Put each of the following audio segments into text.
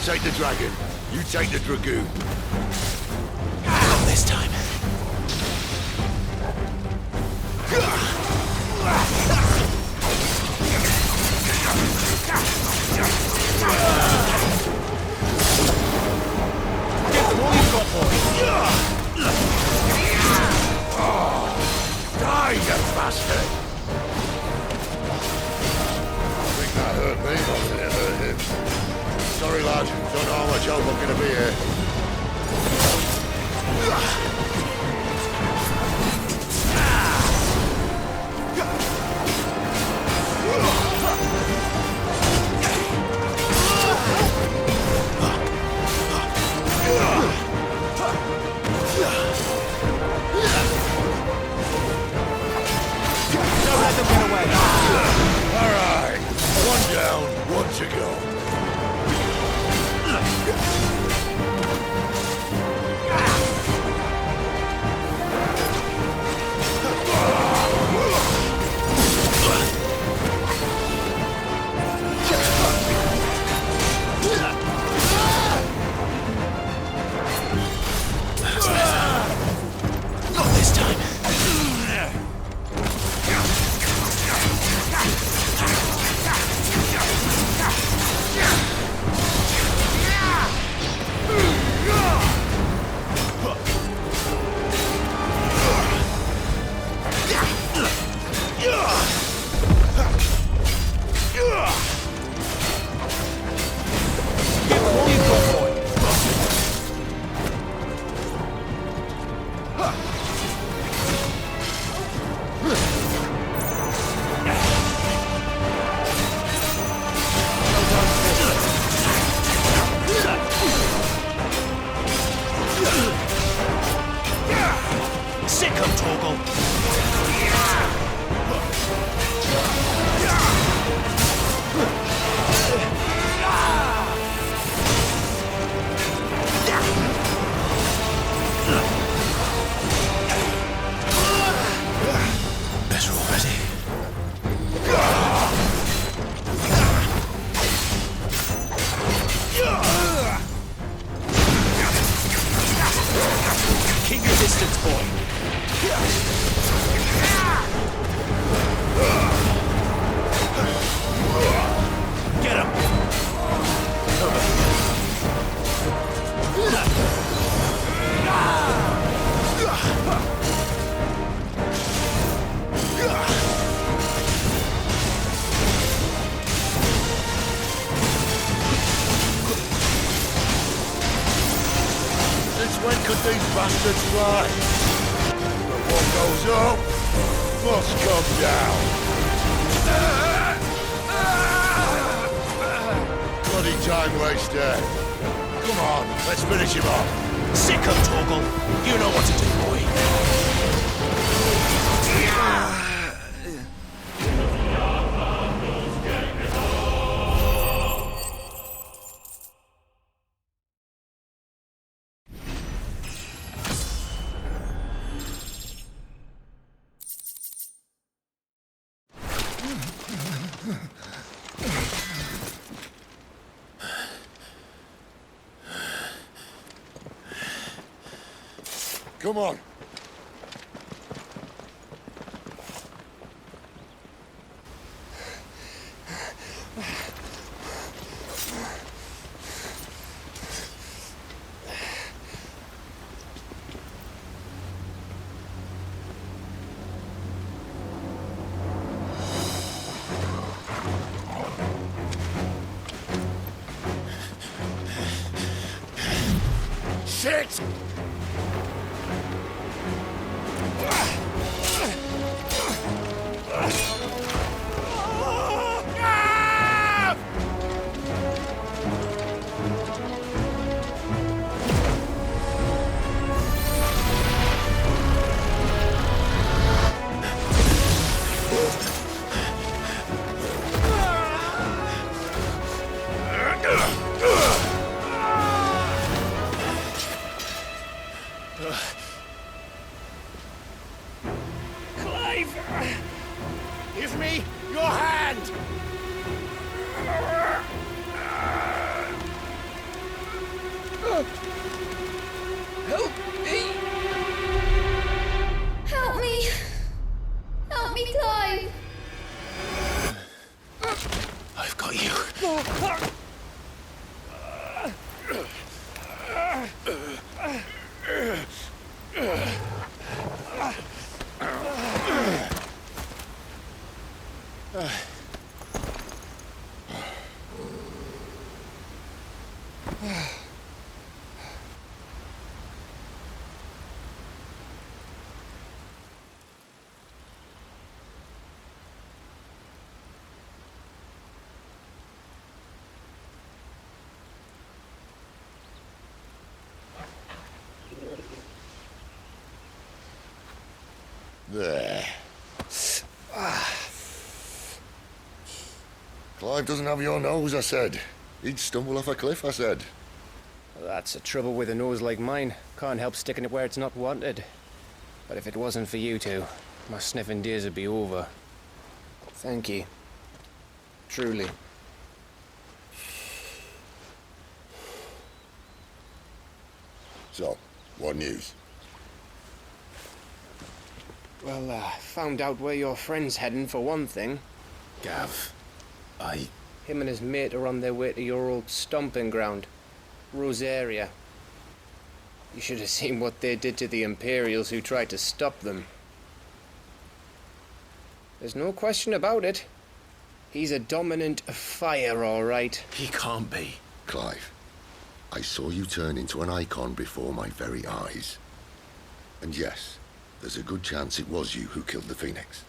take the dragon. You take the dragoon. Not this time. Give them all you've got, boy. Die, you bastard! I think that hurt me more than it hurt him. Sorry, lad. Don't know how much help I'm gonna be here. Don't let them get away. All right. One down, one to go. Not this time. Give them all you've got, boy. Sick 'em, Torgal. Better already. Keep your distance, boy. Get him. Since when could these bastards fly? But what goes up must come down. Bloody time waster. Come on, let's finish him off. Sick 'em, Torgal. You know what to do, boy. Come on. Shit! got you. There. Clive doesn't have your nose, I said. He'd stumble off a cliff, I said. Well, that's the trouble with a nose like mine. Can't help sticking it where it's not wanted. But if it wasn't for you two, my sniffing days would be over. Thank you. Truly. So, what news? Well, found out where your friend's heading for one thing. Gav, Him and his mate are on their way to your old stomping ground, Rosaria. You should have seen what they did to the Imperials who tried to stop them. There's no question about it. He's a dominant fire, all right. He can't be. Clive, I saw you turn into an icon before my very eyes. And yes, there's a good chance it was you who killed the Phoenix.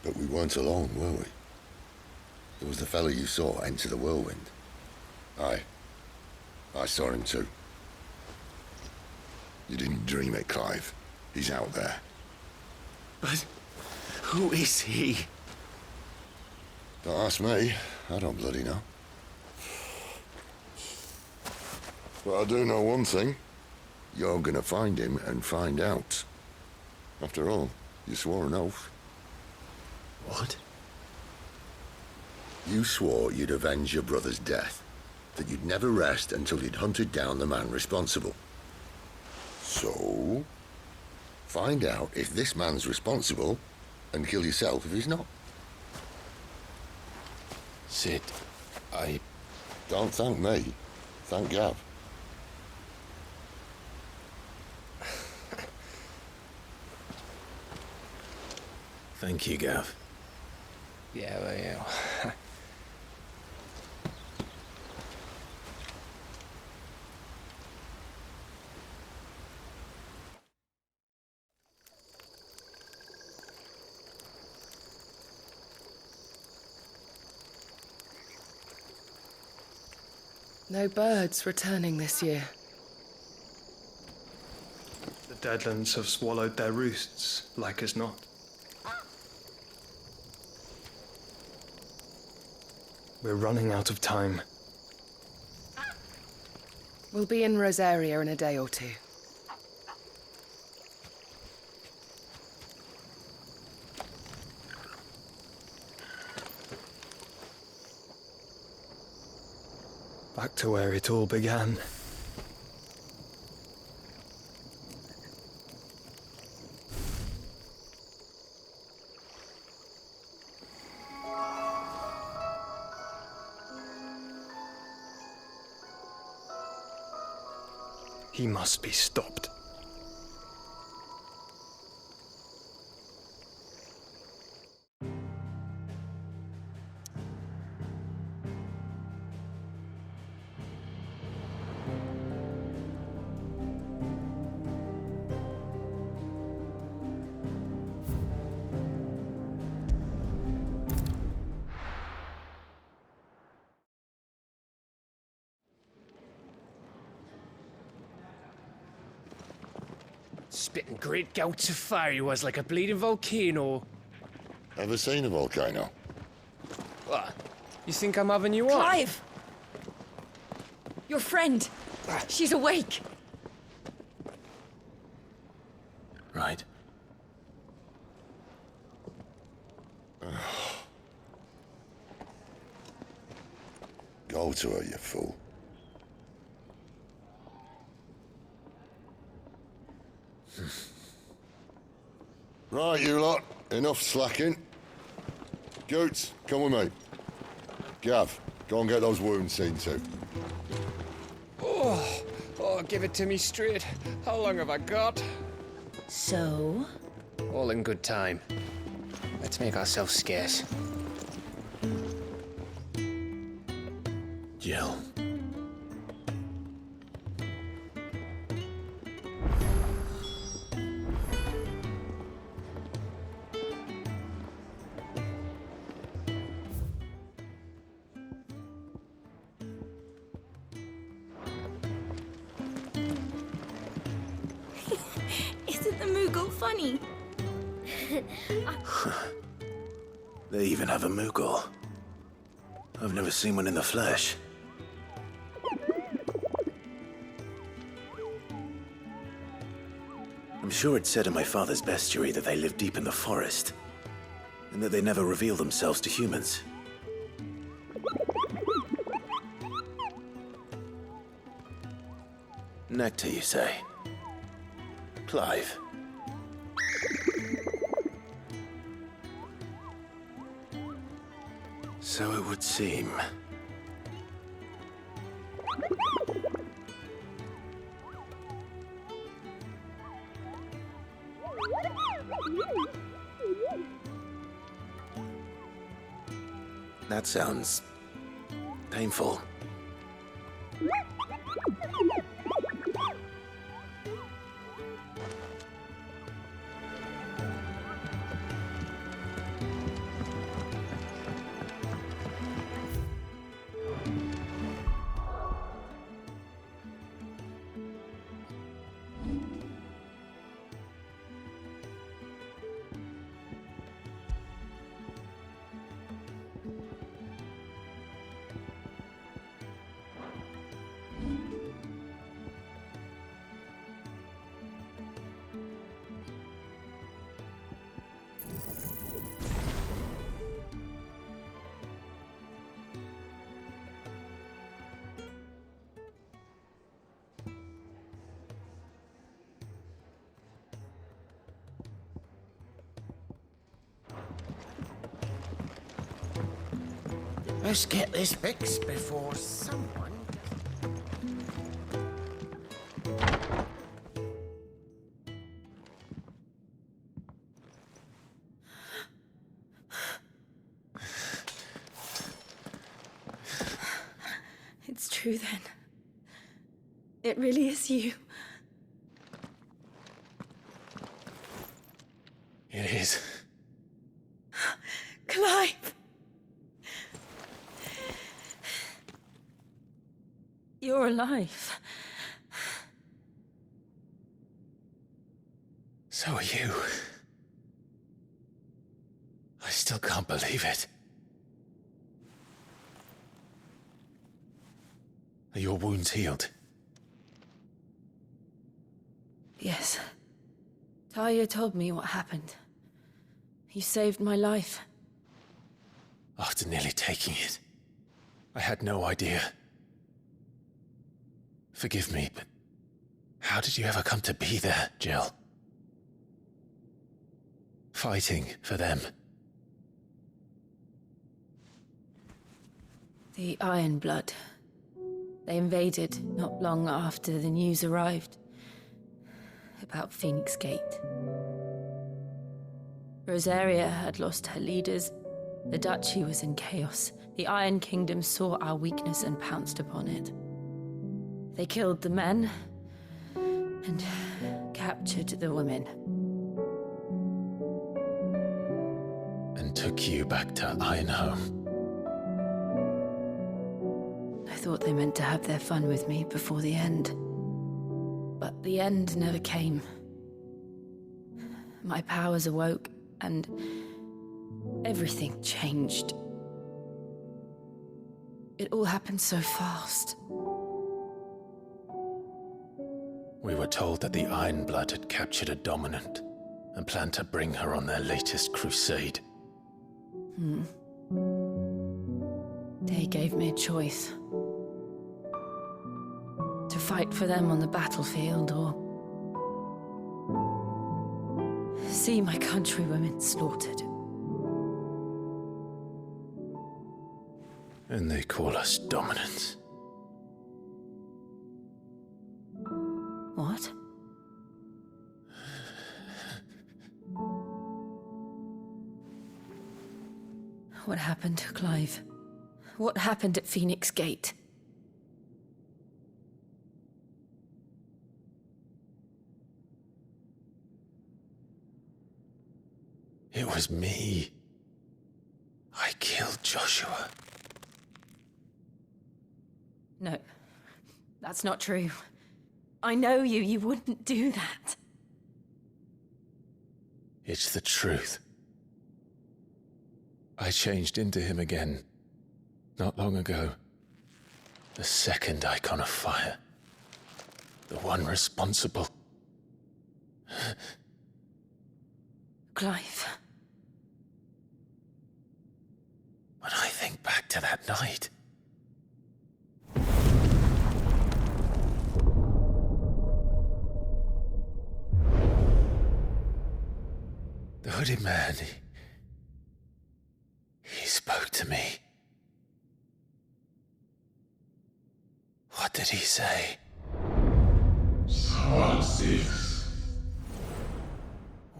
But we weren't alone, were we? There was the fellow you saw enter the whirlwind. I saw him too. You didn't dream it, Clive. He's out there. But who is he? Don't ask me. I don't bloody know. But I do know one thing. You're gonna find him and find out. After all, you swore an oath. What? You swore you'd avenge your brother's death, that you'd never rest until you'd hunted down the man responsible. So, find out if this man's responsible, and kill yourself if he's not. Sid, Don't thank me. Thank Gav. Thank you, Gav. Yeah, well, yeah. No birds returning this year. The Deadlands have swallowed their roosts, like as not. We're running out of time. We'll be in Rosaria in a day or two. Back to where it all began. He must be stopped. Spitting great gouts of fire he was, like a bleeding volcano. Ever seen a volcano? What? You think I'm having you on? Clive! Your friend! She's awake! Right. Go to her, you fool. Right, you lot. Enough slacking. Goots, come with me. Gav, go and get those wounds seen to. Oh, give it to me straight. How long have I got? So? All in good time. Let's make ourselves scarce. Jill. Isn't the Moogle funny? They even have a Moogle. I've never seen one in the flesh. I'm sure it said in my father's bestiary that they live deep in the forest, and that they never reveal themselves to humans. Nectar, you say? Clive. So it would seem. That sounds painful. Let's get this fixed before someone... It's true then. It really is you. It is. Clive! You're alive. So are you. I still can't believe it. Are your wounds healed? Yes. Talia told me what happened. You saved my life. After nearly taking it, I had no idea. Forgive me, but how did you ever come to be there, Jill? Fighting for them. The Iron Blood. They invaded not long after the news arrived about Phoenix Gate. Rosaria had lost her leaders. The Duchy was in chaos. The Iron Kingdom saw our weakness and pounced upon it. They killed the men and captured the women. And took you back to Ironhome. I thought they meant to have their fun with me before the end. But the end never came. My powers awoke, and everything changed. It all happened so fast. We were told that the Iron Blood had captured a dominant and planned to bring her on their latest crusade. They gave me a choice. To fight for them on the battlefield, or see my countrywomen slaughtered. And they call us dominants. What? What happened, Clive? What happened at Phoenix Gate? It was me. I killed Joshua. No, that's not true. I know you. You wouldn't do that. It's the truth. I changed into him again, not long ago. The second icon of fire. The one responsible. Clive. When I think back to that night... The hooded man, he spoke to me. What did he say? XVI.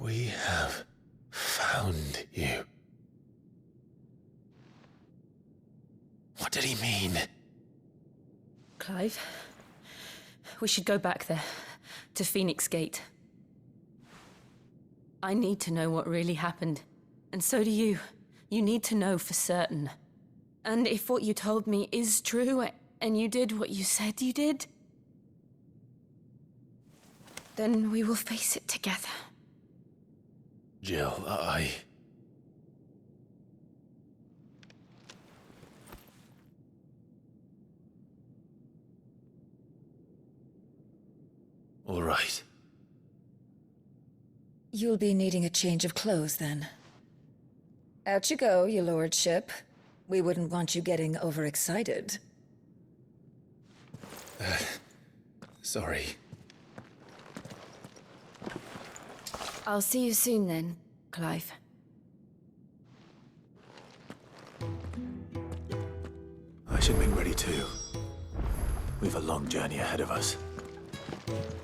We have found you. What did he mean? Clive, we should go back there, to Phoenix Gate. I need to know what really happened, and so do you. You need to know for certain. And if what you told me is true, and you did what you said you did, then we will face it together. Jill, All right. You'll be needing a change of clothes, then. Out you go, your lordship. We wouldn't want you getting overexcited. Sorry. I'll see you soon then, Clive. I should make ready too. We've a long journey ahead of us.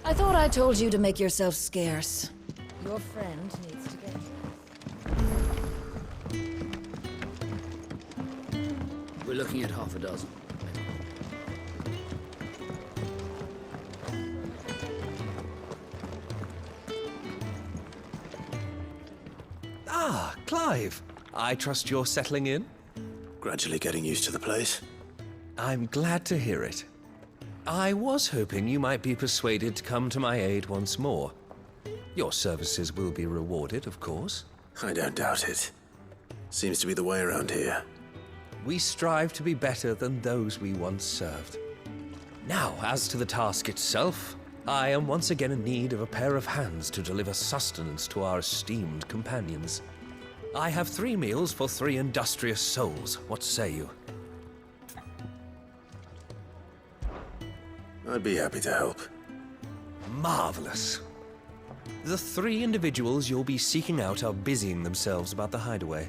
I thought I told you to make yourself scarce. Your friend needs to get... We're looking at half a dozen. Ah, Clive. I trust you're settling in? Gradually getting used to the place. I'm glad to hear it. I was hoping you might be persuaded to come to my aid once more. Your services will be rewarded, of course. I don't doubt it. Seems to be the way around here. We strive to be better than those we once served. Now, as to the task itself, I am once again in need of a pair of hands to deliver sustenance to our esteemed companions. I have 3 meals for 3 industrious souls. What say you? I'd be happy to help. Marvelous. The 3 individuals you'll be seeking out are busying themselves about the hideaway.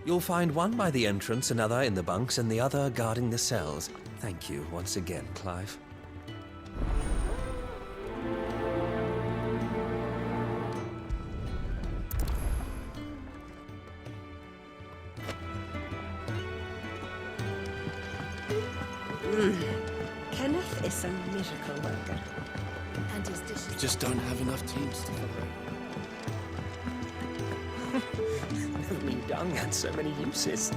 You'll find one by the entrance, another in the bunks, and the other guarding the cells. Thank you once again, Clive. Kenneth is a miracle worker. And his dishes... We just don't have enough teams to cover it. Never been dung had so many uses.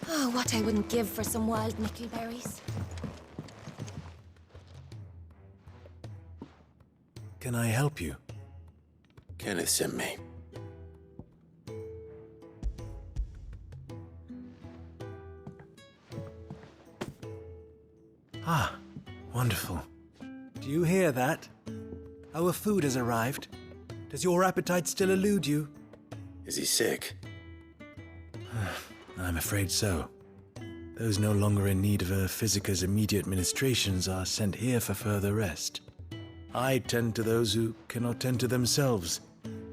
Oh, what I wouldn't give for some wild nickelberries. Can I help you? Kenneth sent me. Ah, wonderful. Do you hear that? Our food has arrived. Does your appetite still elude you? Is he sick? I'm afraid so. Those no longer in need of a Physica's immediate ministrations are sent here for further rest. I tend to those who cannot tend to themselves,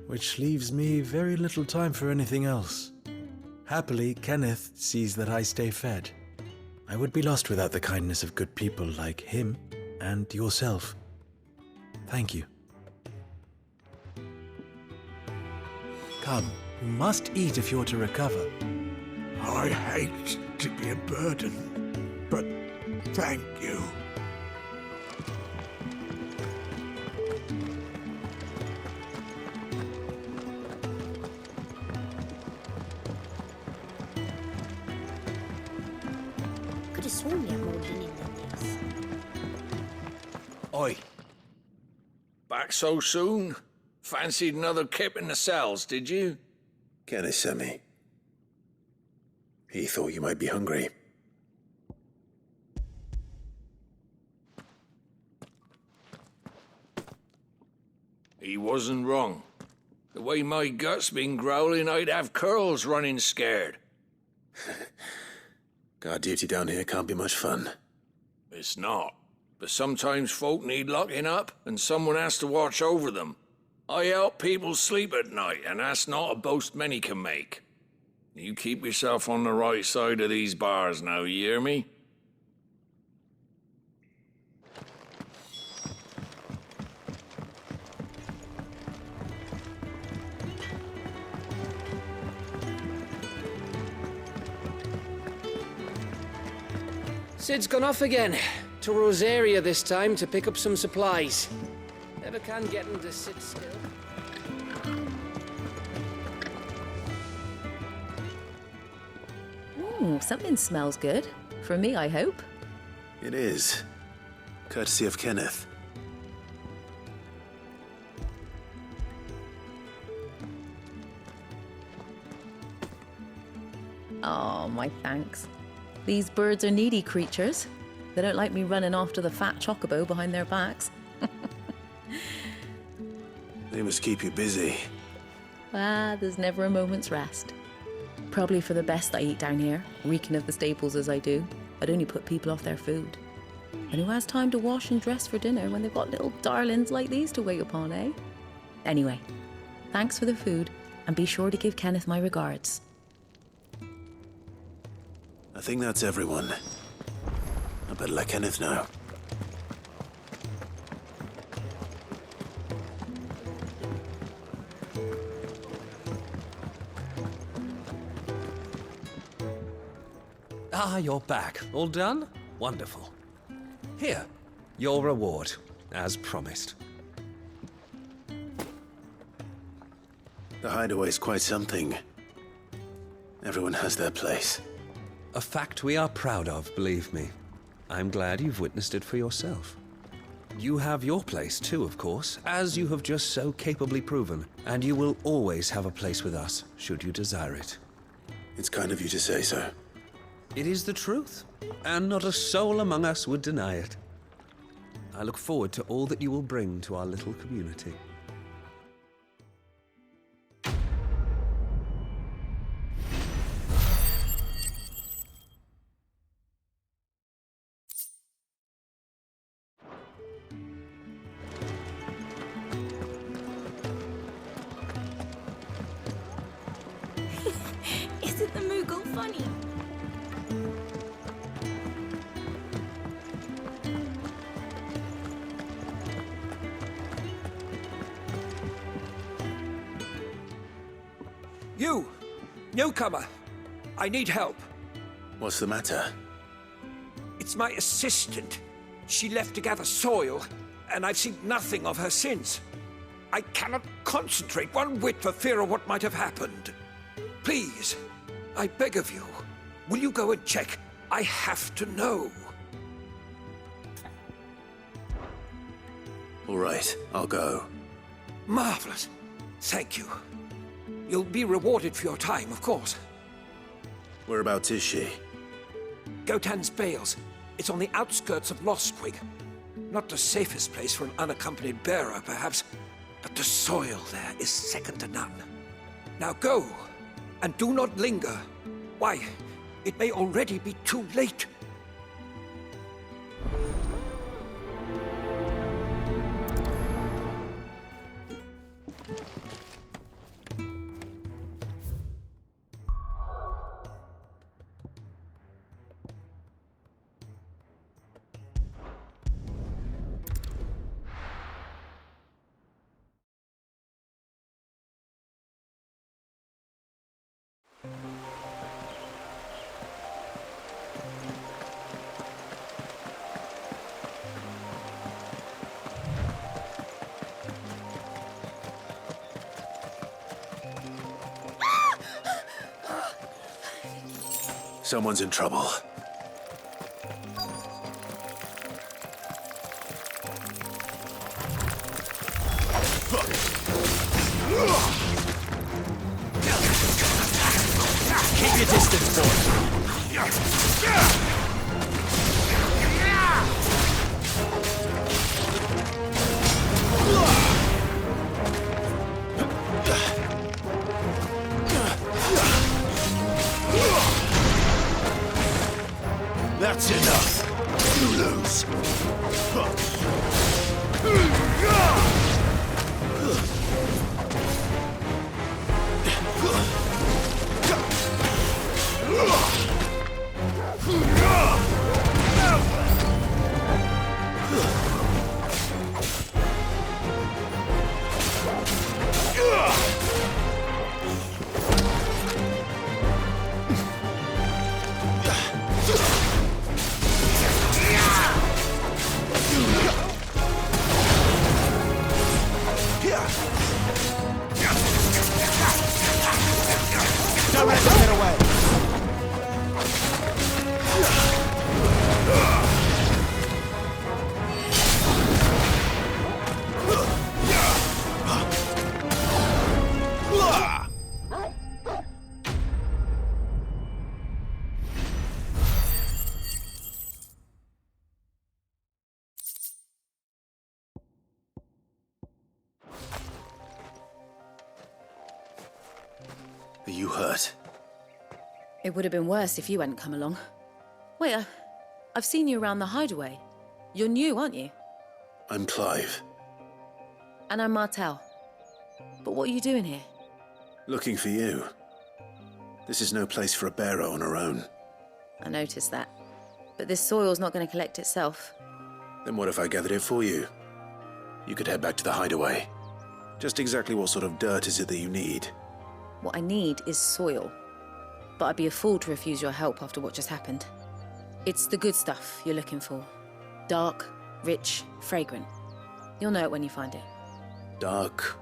which leaves me very little time for anything else. Happily, Kenneth sees that I stay fed. I would be lost without the kindness of good people like him and yourself. Thank you. Come, you must eat if you're to recover. I hate to be a burden, but thank you. Could have sworn we had more linen than this. Oi. Back so soon? Fancied another kip in the cells, did you? Kenneth sent me. He thought you might be hungry. He wasn't wrong. The way my gut's been growling, I'd have curls running scared. Guard duty down here can't be much fun. It's not. But sometimes folk need locking up, and someone has to watch over them. I help people sleep at night, and that's not a boast many can make. You keep yourself on the right side of these bars now, you hear me? Sid's gone off again. To Rosaria this time to pick up some supplies. Never can get him to sit still. Something smells good. For me, I hope. It is. Courtesy of Kenneth. Oh, my thanks. These birds are needy creatures. They don't like me running after the fat chocobo behind their backs. They must keep you busy. There's never a moment's rest. Probably for the best I eat down here, reeking of the staples as I do. I'd only put people off their food. And who has time to wash and dress for dinner when they've got little darlings like these to wait upon, eh? Anyway, thanks for the food, and be sure to give Kenneth my regards. I think that's everyone. I better let Kenneth know. Ah, you're back. All done? Wonderful. Here, your reward, as promised. The hideaway's quite something. Everyone has their place. A fact we are proud of, believe me. I'm glad you've witnessed it for yourself. You have your place too, of course, as you have just so capably proven, and you will always have a place with us, should you desire it. It's kind of you to say so. It is the truth, and not a soul among us would deny it. I look forward to all that you will bring to our little community. Isn't the Moogle funny? You! Newcomer! I need help. What's the matter? It's my assistant. She left to gather soil, and I've seen nothing of her since. I cannot concentrate one whit for fear of what might have happened. Please, I beg of you, will you go and check? I have to know. All right, I'll go. Marvelous. Thank you. You'll be rewarded for your time, of course. Whereabouts is she? Gotan's Bales. It's on the outskirts of Lostwig. Not the safest place for an unaccompanied bearer, perhaps, but the soil there is second to none. Now go, and do not linger. Why, it may already be too late. Someone's in trouble. Keep your distance, boy. That's enough. You lose. Don't let them get away. Are you hurt? It would have been worse if you hadn't come along. Wait, I've seen you around the hideaway. You're new, aren't you? I'm Clive. And I'm Martel. But what are you doing here? Looking for you. This is no place for a bearer on her own. I noticed that. But this soil's not going to collect itself. Then what if I gathered it for you? You could head back to the hideaway. Just exactly what sort of dirt is it that you need? What I need is soil. But I'd be a fool to refuse your help after what just happened. It's the good stuff you're looking for. Dark, rich, fragrant. You'll know it when you find it. Dark,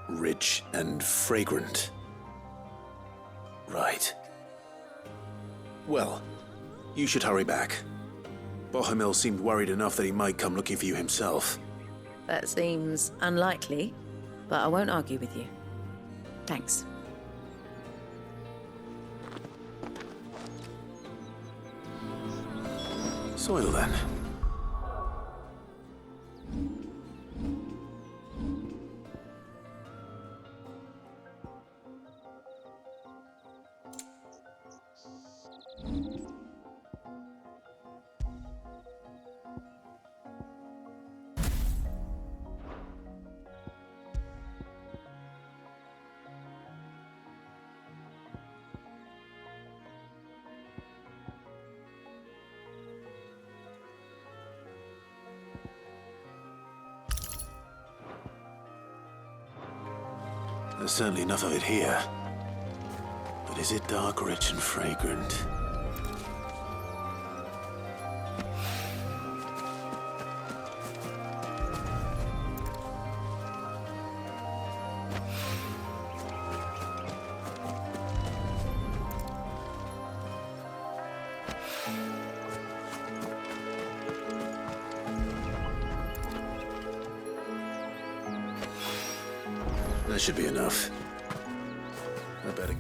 rich, and fragrant. Right. Well, you should hurry back. Bohemil seemed worried enough that he might come looking for you himself. That seems unlikely, but I won't argue with you. Thanks. Soil, then. There's certainly enough of it here. But is it dark, rich, and fragrant? That should be enough. I better...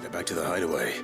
Get back to the hideaway.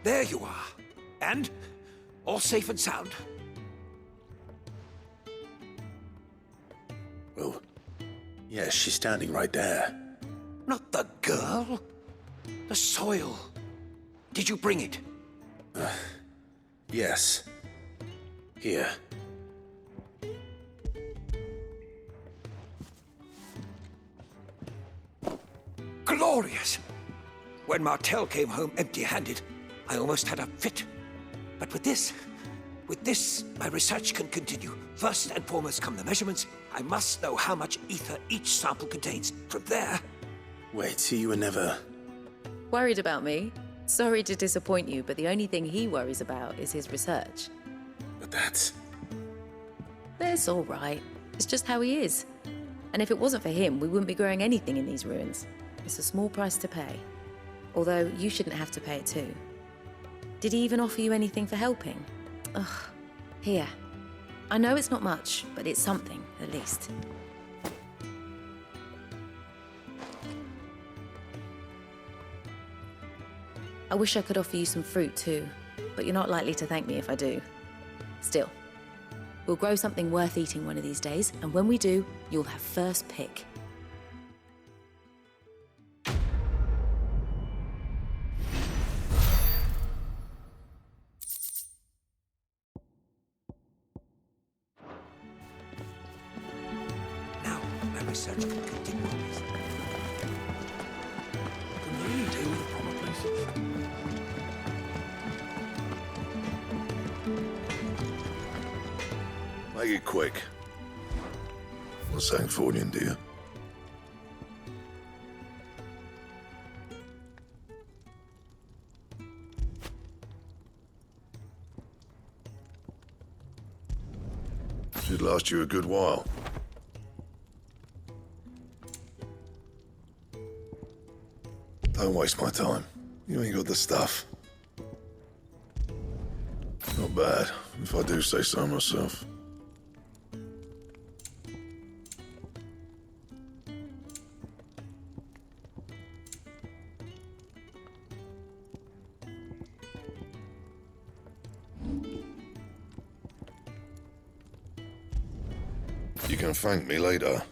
There you are. And all safe and sound. Well, yes, she's standing right there. Not the girl. The soil. Did you bring it? Yes. Here. Glorious! When Martel came home empty-handed, I almost had a fit. But with this, my research can continue. First and foremost come the measurements. I must know how much ether each sample contains. From there... Wait, so you were never... Worried about me? Sorry to disappoint you, but the only thing he worries about is his research. But that's... That's all right. It's just how he is. And if it wasn't for him, we wouldn't be growing anything in these ruins. It's a small price to pay. Although, you shouldn't have to pay it too. Did he even offer you anything for helping? Ugh. Here. I know it's not much, but it's something, at least. I wish I could offer you some fruit too, but you're not likely to thank me if I do. Still, we'll grow something worth eating one of these days, and when we do, you'll have first pick. Now, my research can continue. Can you deal with the problem, please? Make it quick. What's Sancfordian, dear? Should last you a good while. Don't waste my time. You ain't got the stuff. Not bad, if I do say so myself. You can thank me later.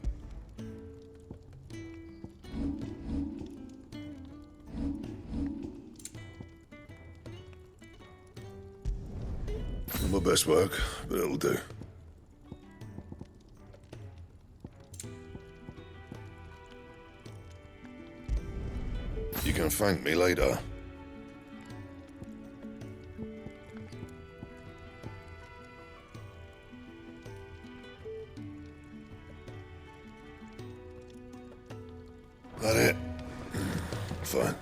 Not my best work, but it'll do. You can thank me later. That it? Fine.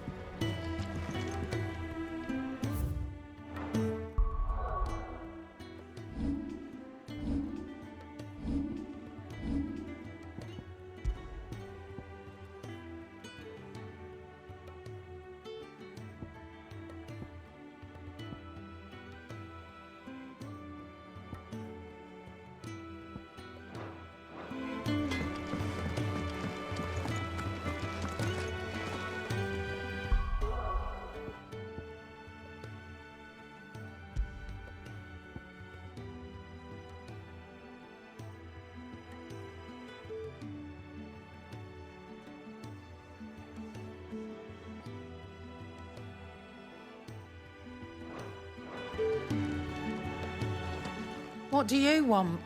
What do you want?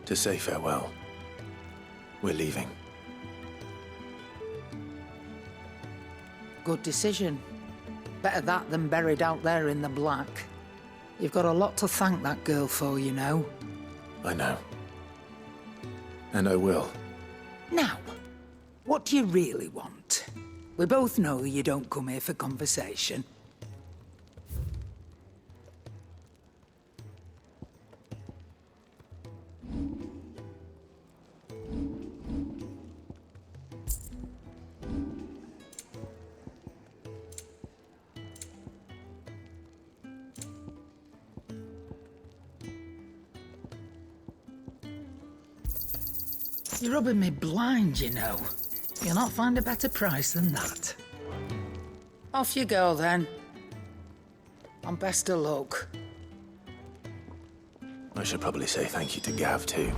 To say farewell. We're leaving. Good decision. Better that than buried out there in the black. You've got a lot to thank that girl for, you know. I know. And I will. Now, what do you really want? We both know you don't come here for conversation. You're rubbing me blind, you know. You'll not find a better price than that. Off you go, then. And best of luck. I should probably say thank you to Gav, too.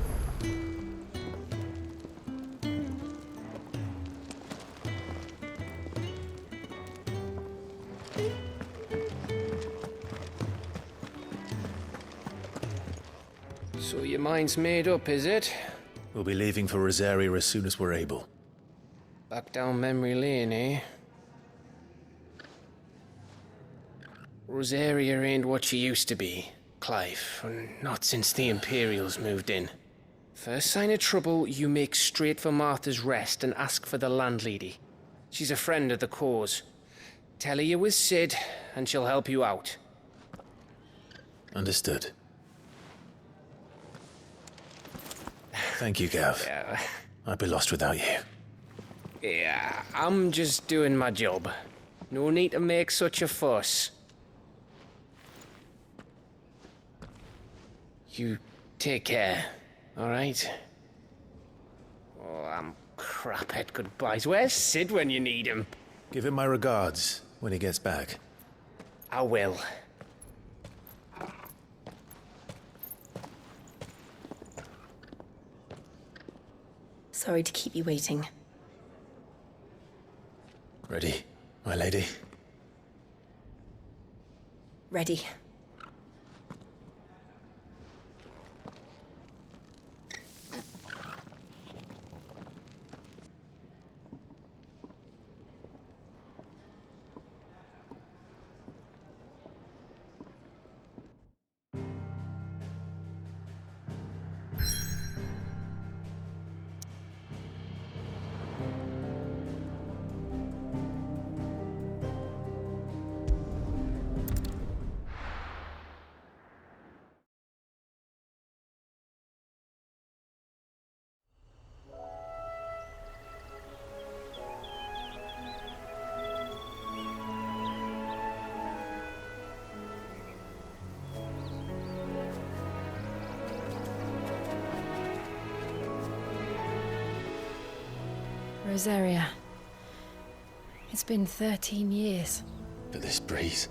So your mind's made up, is it? We'll be leaving for Rosaria as soon as we're able. Back down memory lane, eh? Rosaria ain't what she used to be, Clive. Not since the Imperials moved in. First sign of trouble, you make straight for Martha's Rest and ask for the landlady. She's a friend of the cause. Tell her you're with Sid, and she'll help you out. Understood. Thank you, Gav. Yeah. I'd be lost without you. Yeah, I'm just doing my job. No need to make such a fuss. You take care, all right? Oh, I'm crap at goodbyes. Where's Sid when you need him? Give him my regards when he gets back. I will. Sorry to keep you waiting. Ready, my lady? Ready. Rosaria. It's been 13 years. But this breeze,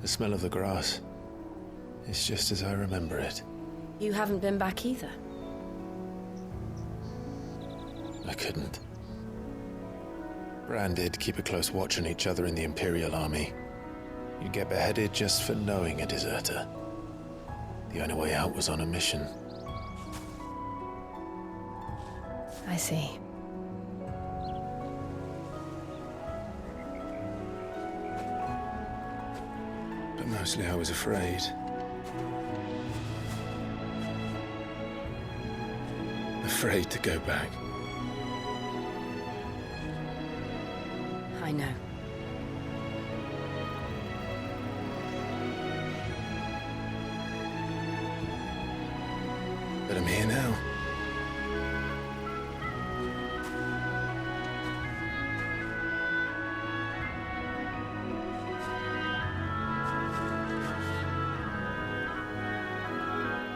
the smell of the grass, it's just as I remember it. You haven't been back either. I couldn't. Bran did keep a close watch on each other in the Imperial Army. You'd get beheaded just for knowing a deserter. The only way out was on a mission. I see. But mostly I was afraid. Afraid to go back. I know. But I'm here now.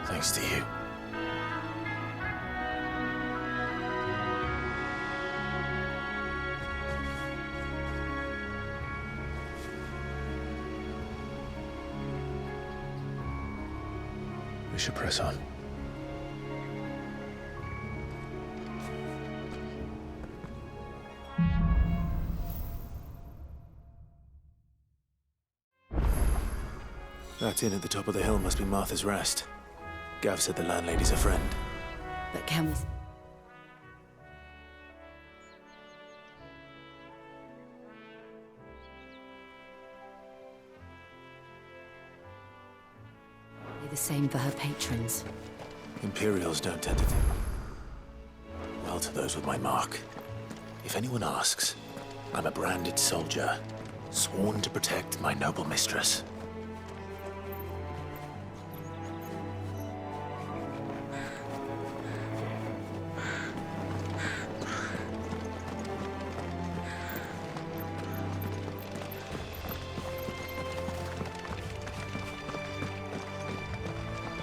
Thanks to you. We should press on. That inn at the top of the hill must be Martha's Rest. Gav said the landlady's a friend. But camels. The same for her patrons. Imperials don't tend to... Well, to those with my mark. If anyone asks, I'm a branded soldier, sworn to protect my noble mistress.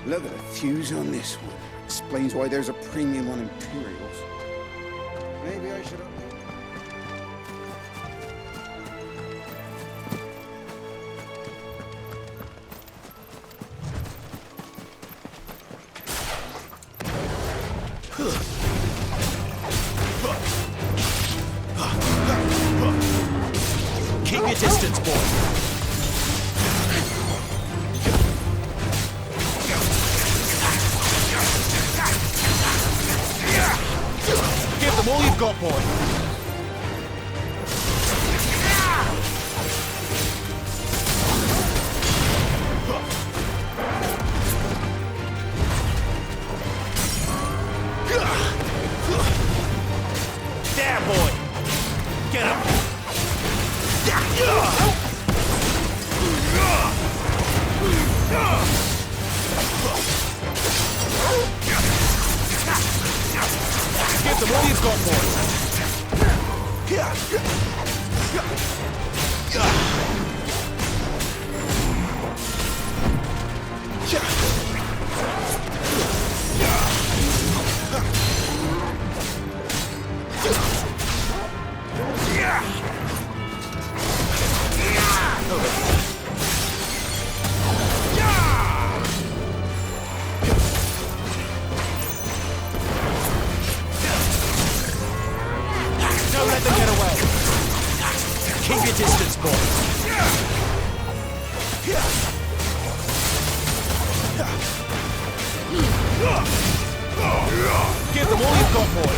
Look at the fuse on this one. Explains why there's a premium on Imperials. Maybe I should... Keep your distance, boy. Give them all you've got, boy. There, boy. Get him. Give them all you've got, boy. Don't let them get away. Keep your distance, boy. Give them all you've got, boy.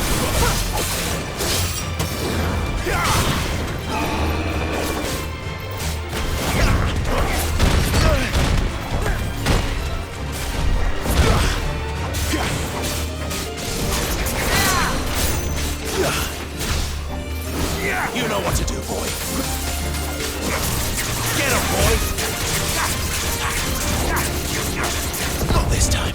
You know what to do, boy. Get him, boy! Not this time.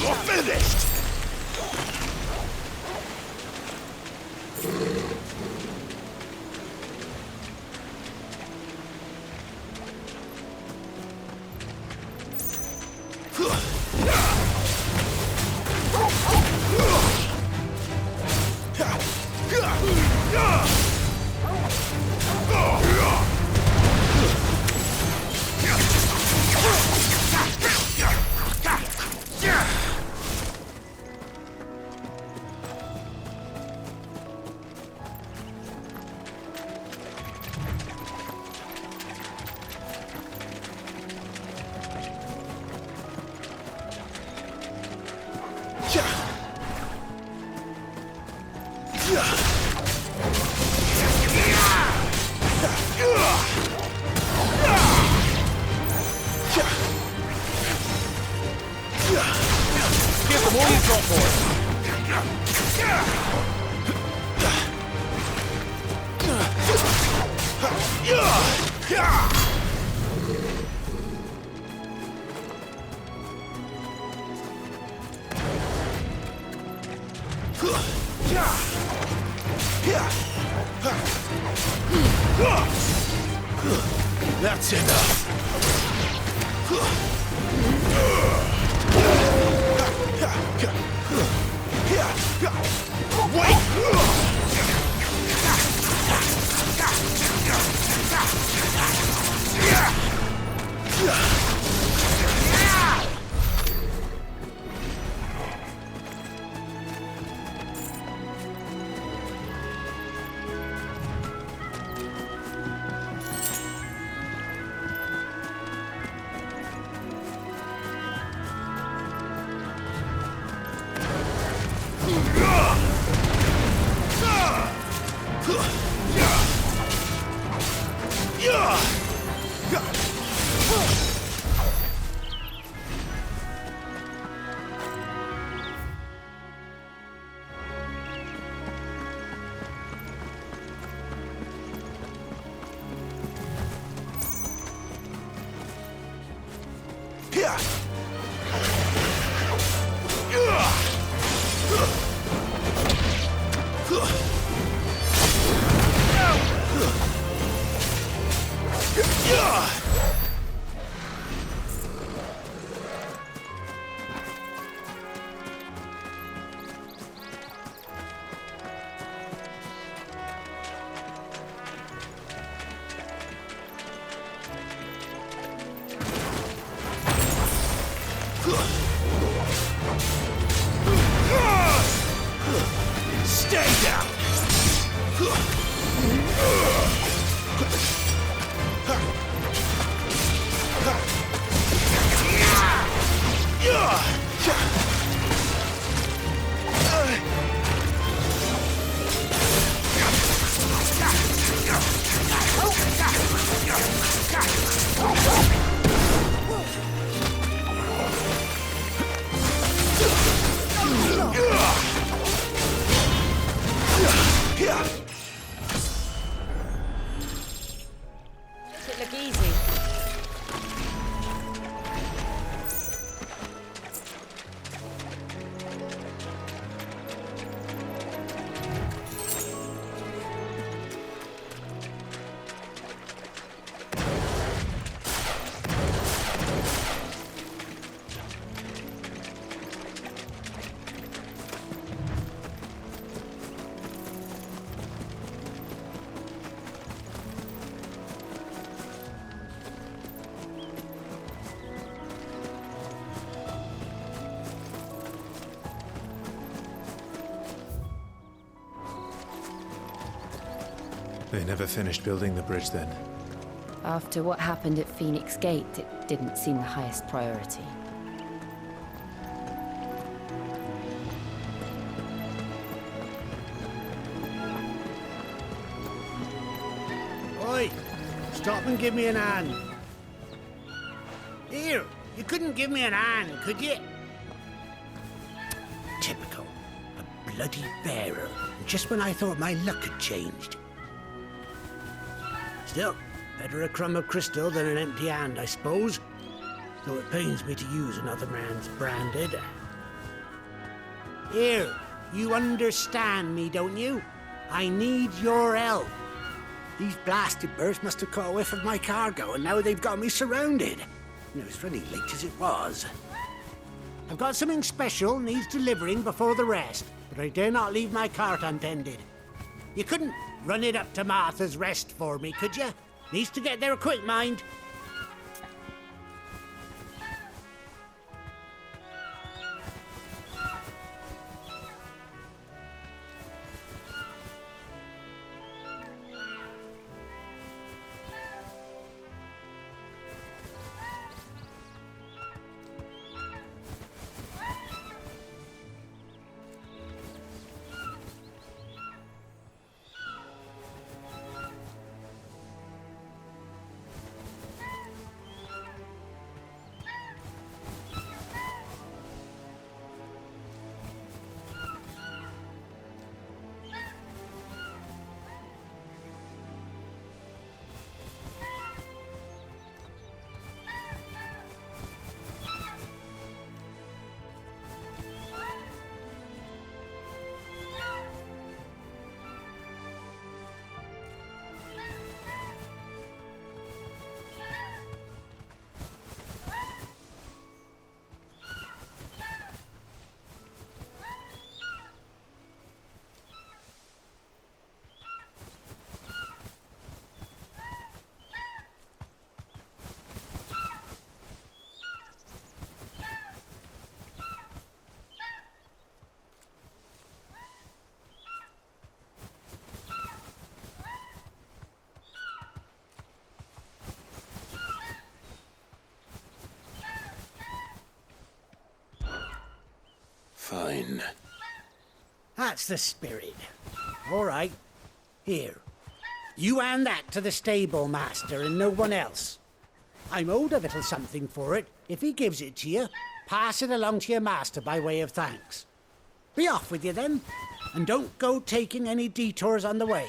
You're finished! Give them all you've got, boy. That's enough! Stay down! Make it look easy. They never finished building the bridge then. After what happened at Phoenix Gate, it didn't seem the highest priority. Oi! Stop and give me an hand. Here, you couldn't give me an hand, could you? Typical. A bloody bearer. Just when I thought my luck had changed. Still, better a crumb of crystal than an empty hand, I suppose. Though it pains me to use another man's branded. Here, you understand me, don't you? I need your help. These blasted birds must have caught a whiff of my cargo, and now they've got me surrounded. It was running late as it was. I've got something special needs delivering before the rest, but I dare not leave my cart untended. You couldn't run it up to Martha's Rest for me, could you? Needs to get there quick, mind. Fine. That's the spirit. All right. Here. You hand that to the stable master and no one else. I'm owed a little something for it. If he gives it to you, pass it along to your master by way of thanks. Be off with you then, and don't go taking any detours on the way.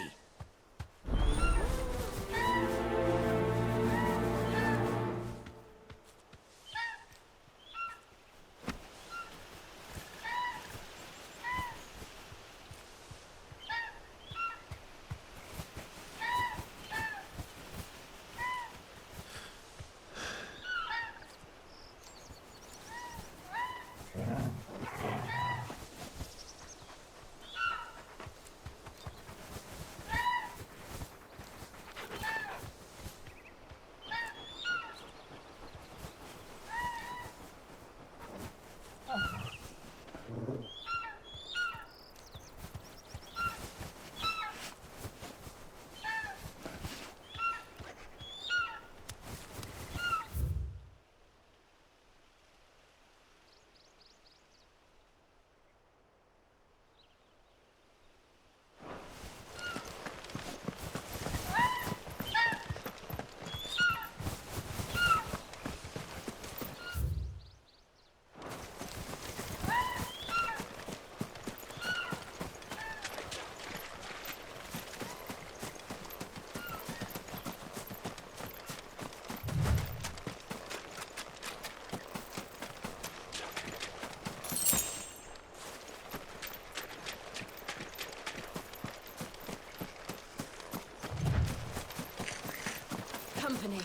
Company.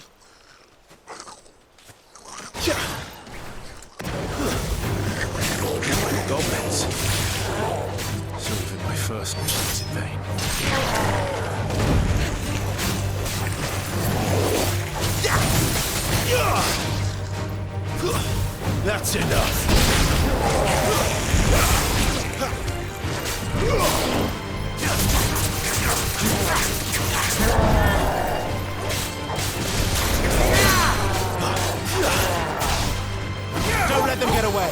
Goblins. So even my first mission is in vain. That's enough. Don't let them get away.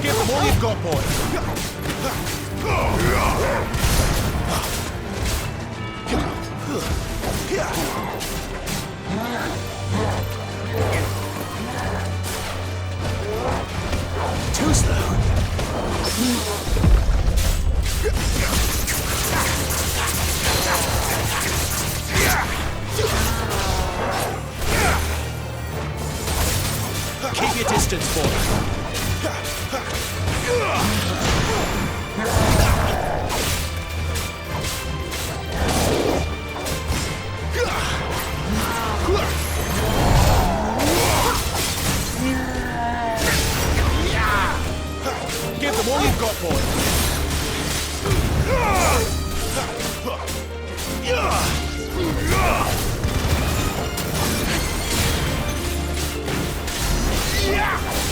Give them all you've got, boy. Too slow. Keep your distance, boy. Give them all you've got, boy. Yeah!